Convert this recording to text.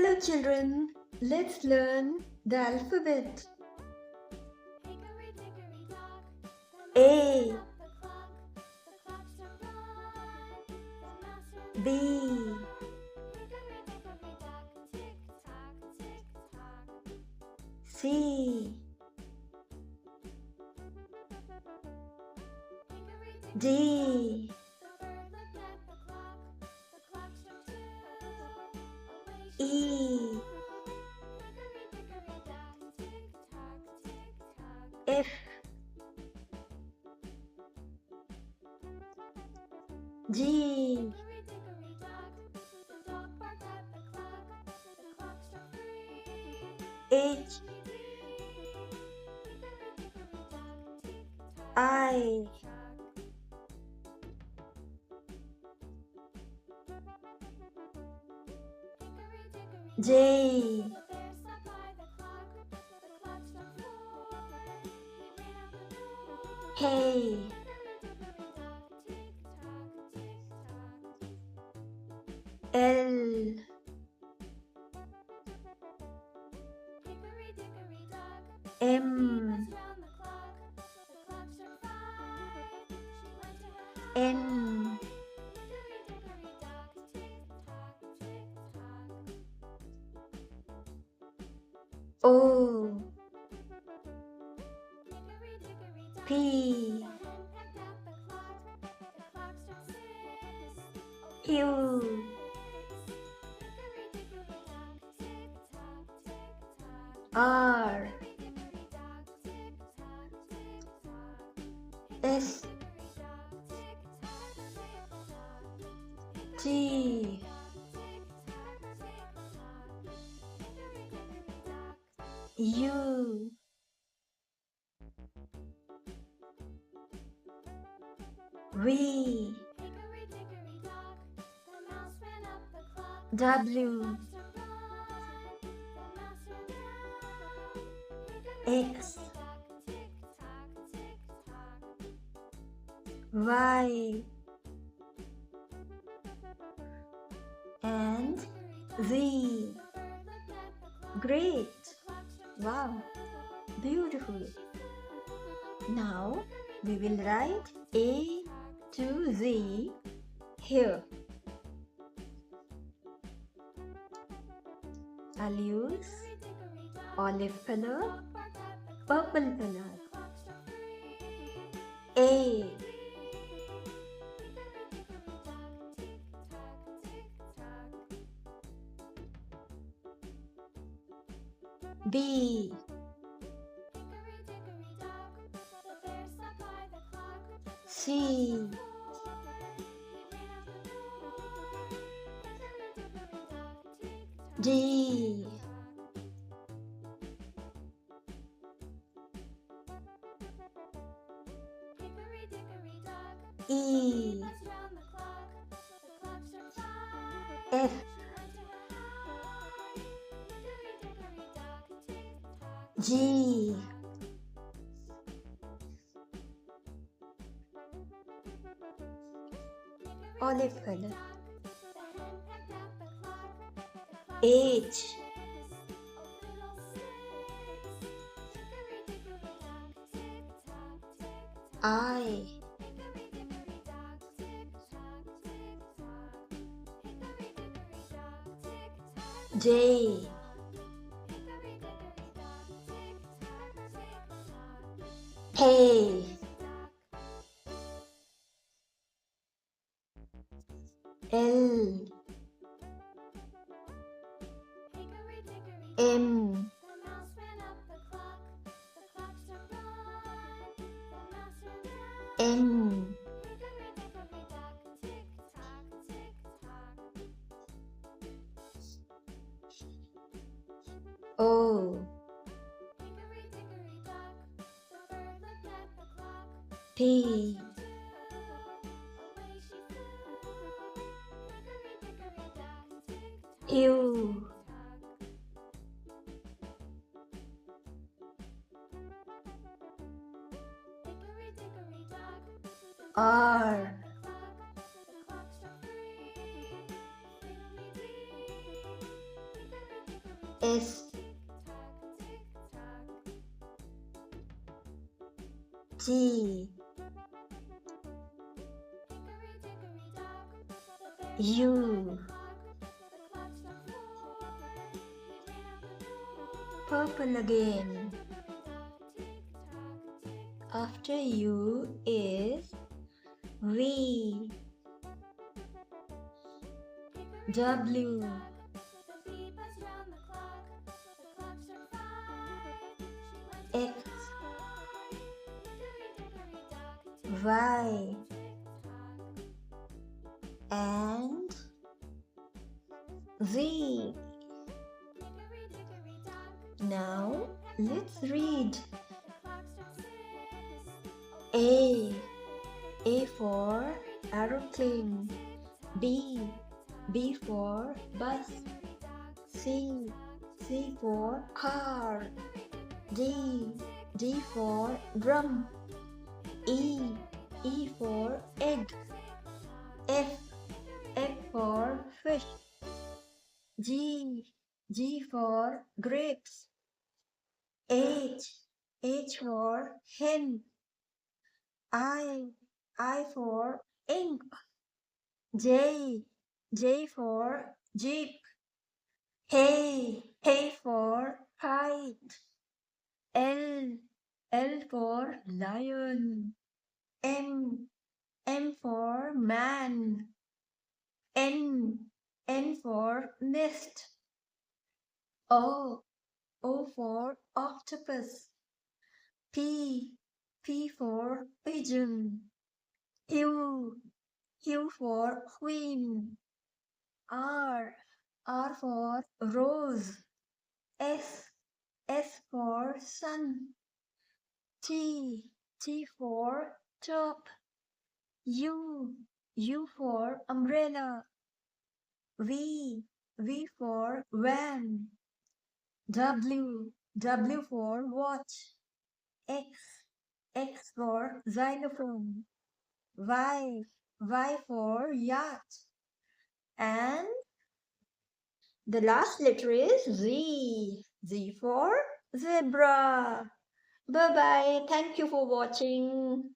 Hello children, let's learn the alphabet. A, B, C, D, E, F, G, H, I, J, K, L, M, N, O, P, Q, R, S, T, U, V, W, X, Y, and Z. Great! Wow! Beautiful! Now we will write A to Z here. I'll use olive color, purple color. A, B, C, D, E, F, G, olive color. H, I, J, K, L, M, N, O, P, Q, R, S, T, U, purple again. After U is V, W, X, Y, and Z. Now let's read. A for aeroplane. B for bus. C for car. D for drum. E for egg. F for fish. G for grapes. H for hen. I for ink. J for jeep. Hey for kite. L for lion. M for man. N for nest. O for octopus. P for pigeon. Q for queen. R for rose. S for sun. T for top. U for umbrella. V for van. W for watch. X for xylophone. Y for yacht. And the last letter is Z. Z for zebra. Bye bye. Thank you for watching.